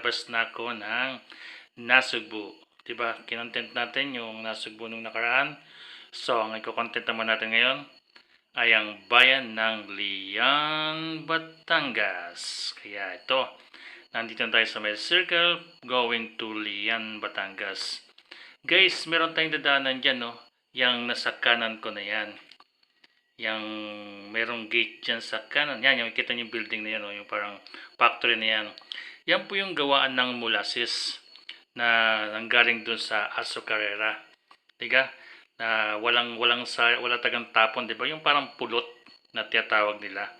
naka-request na ako ng Nasugbu. Diba, kinontent natin yung Nasugbu nung nakaraan. So, ang iko-content naman natin ngayon ay ang bayan ng Lian, Batangas. Kaya ito, nandito tayo sa may circle going to Lian, Batangas. Guys, meron tayong dadaanan dyan, no? Yang nasa kanan ko na yan. Yang merong gate dyan sa kanan. Yan, yung kita yung building na yan, no? Yung parang factory na yan. Yan po yung gawaan ng molasses na nanggaling dun sa Azucarera. Diga? Na wala tagang tapon, 'di ba? Yung parang pulot na tiyatawag nila.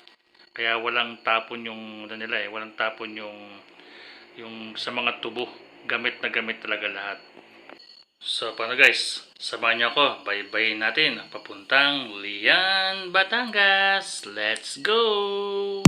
Kaya walang tapon yung ano nila walang tapon yung sa mga tubo. Gamit na gamit talaga lahat. So, paano guys? Samahan niyo ako. Bye-bye natin ang papuntang Lian, Batangas. Let's go!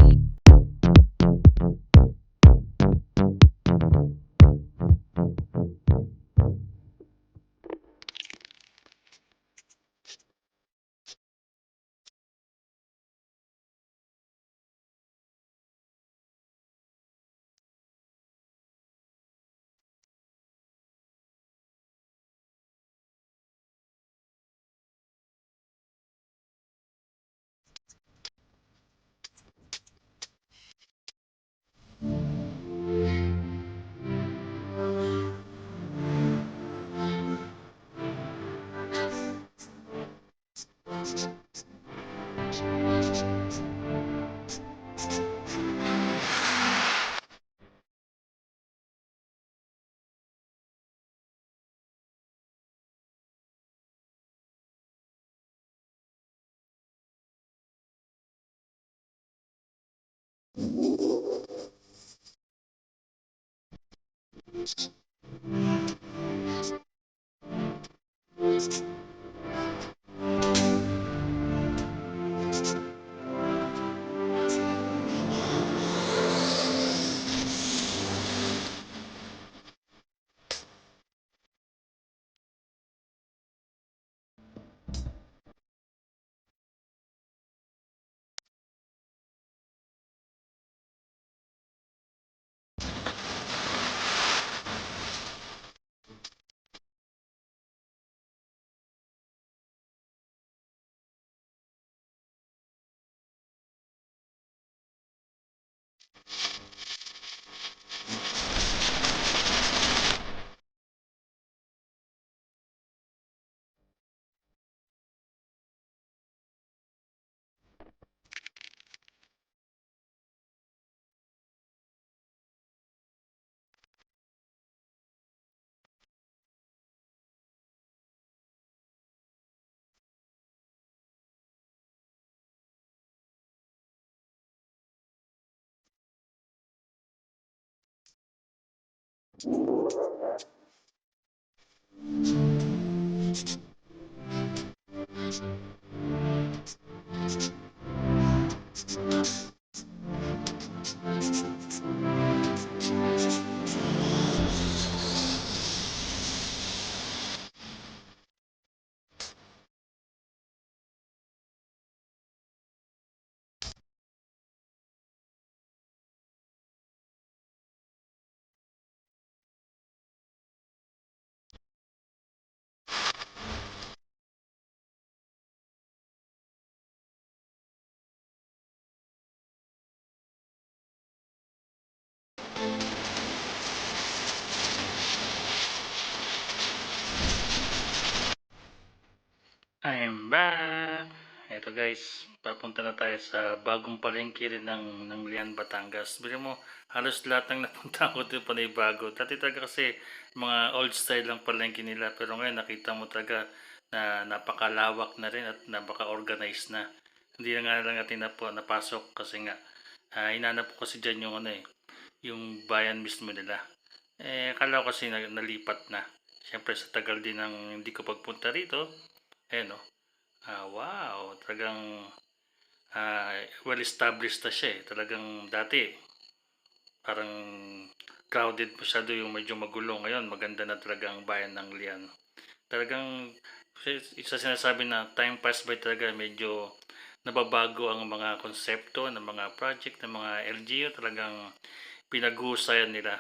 I'm back! Eto guys, papunta na tayo sa bagong palengke rin ng Lian, Batangas. Bili mo, halos lahat ng napunta ko doon panay bago. Dati talaga kasi mga old style lang palengke nila. Pero ngayon nakita mo talaga na napakalawak na rin at napaka-organized na. Hindi na nga lang natin napasok kasi nga hinanap ko kasi dyan yung yung bayan mismo nila. Akala ko kasi nalipat na. Siyempre sa tagal din ng hindi ko pagpunta rito. Ayan o. Wow, talagang well established na siya eh. Talagang dati parang crowded masyado yung medyo magulo. Ngayon maganda na talaga ang bayan ng Lian. Talagang isa sinasabi na time pass by talaga medyo nababago ang mga konsepto ng mga project ng mga LGU. Talagang pinag-uusayan nila.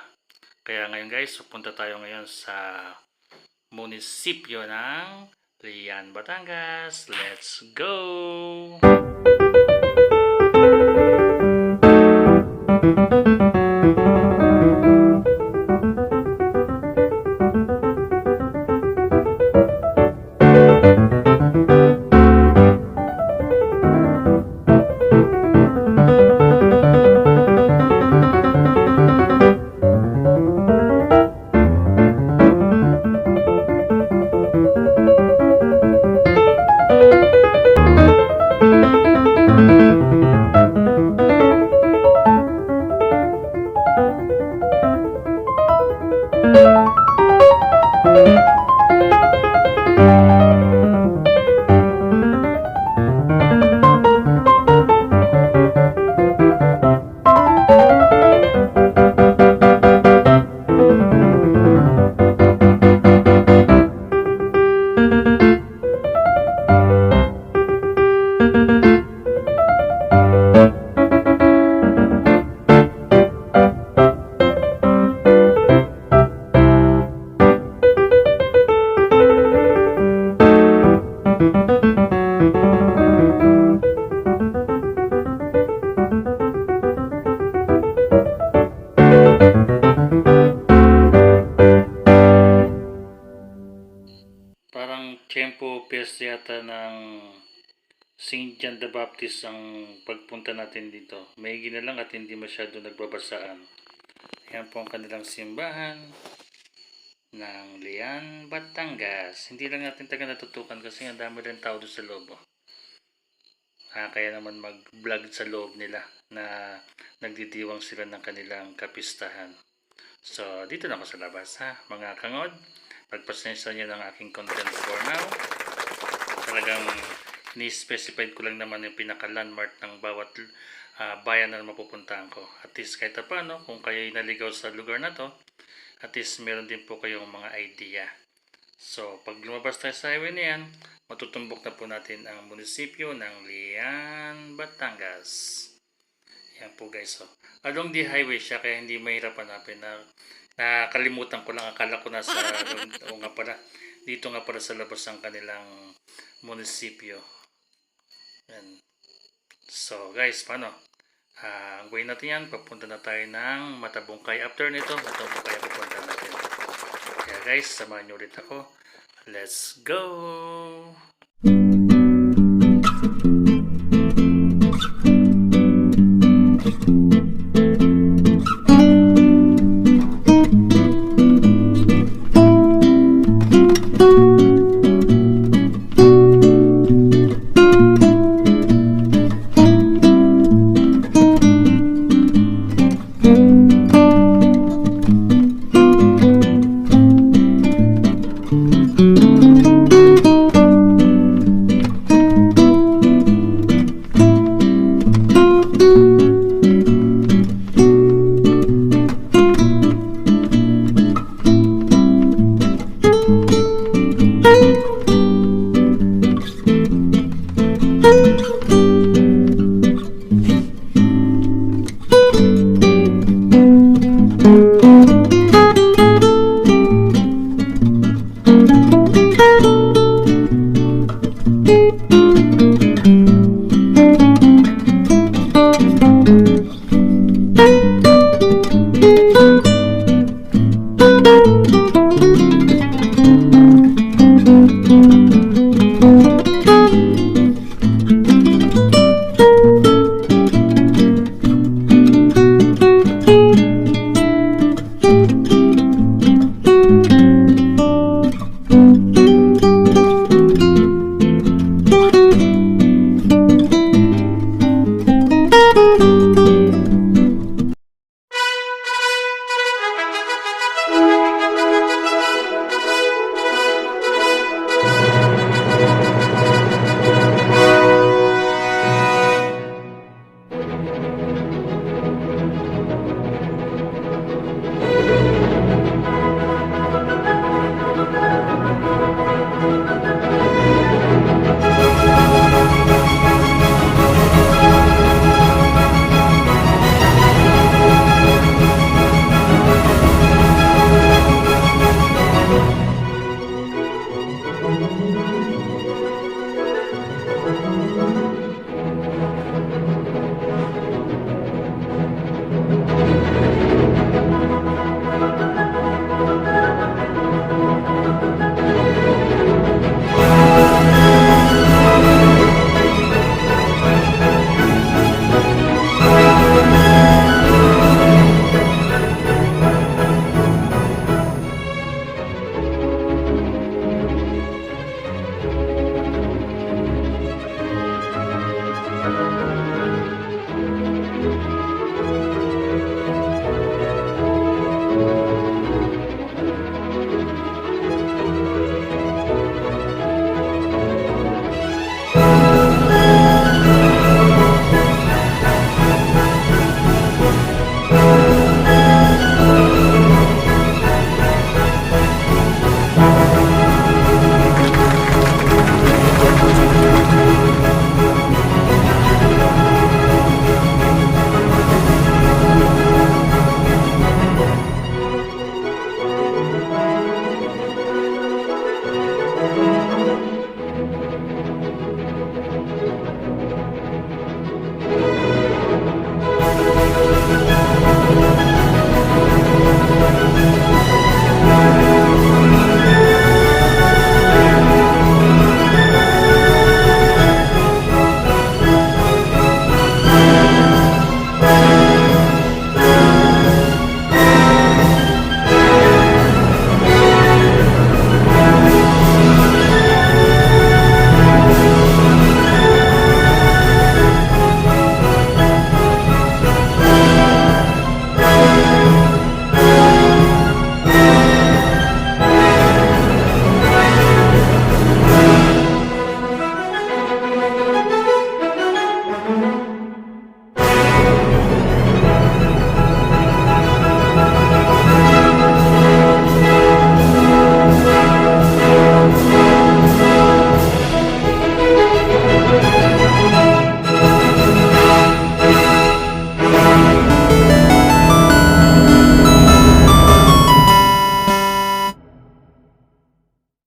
Kaya ngayon guys, pupunta tayo ngayon sa munisipyo ng Lian, Batangas. Let's go! Parang Tempo Fest yata ng St. John the Baptist ang pagpunta natin dito. Maigi na lang at hindi masyado nagbabasaan. Yan po ang kanilang simbahan ng Lian, Batangas. Hindi lang natin taga natutukan kasi ang dami rin tao doon sa loob. Kaya naman mag-vlog sa loob nila na nagdidiwang sila ng kanilang kapistahan. So, dito na ako sa labas mga kangod. Pagpasensya niyo ng aking content for now. Talagang ni-specified ko lang naman yung pinaka-landmark ng bawat bayan na mapupuntahan ko. At least kahit paano, kung kayo'y naligaw sa lugar na to, at least meron din po kayong mga idea. So, pag lumabas tayo sa highway na yan, matutumbok na po natin ang munisipyo ng Lian, Batangas. Yan po guys. So, along the highway siya, kaya hindi mahirap hanapin. Nakalimutan ko lang, akala ko nasa nga pala, dito nga pala sa labas ng kanilang munisipyo. Yan. So guys, paano? Ang way natin yan, papunta na tayo ng Matabungkay. After nito, Matabungkay ang pupunta natin. Kaya guys, samahan nyo ulit ako. Let's go!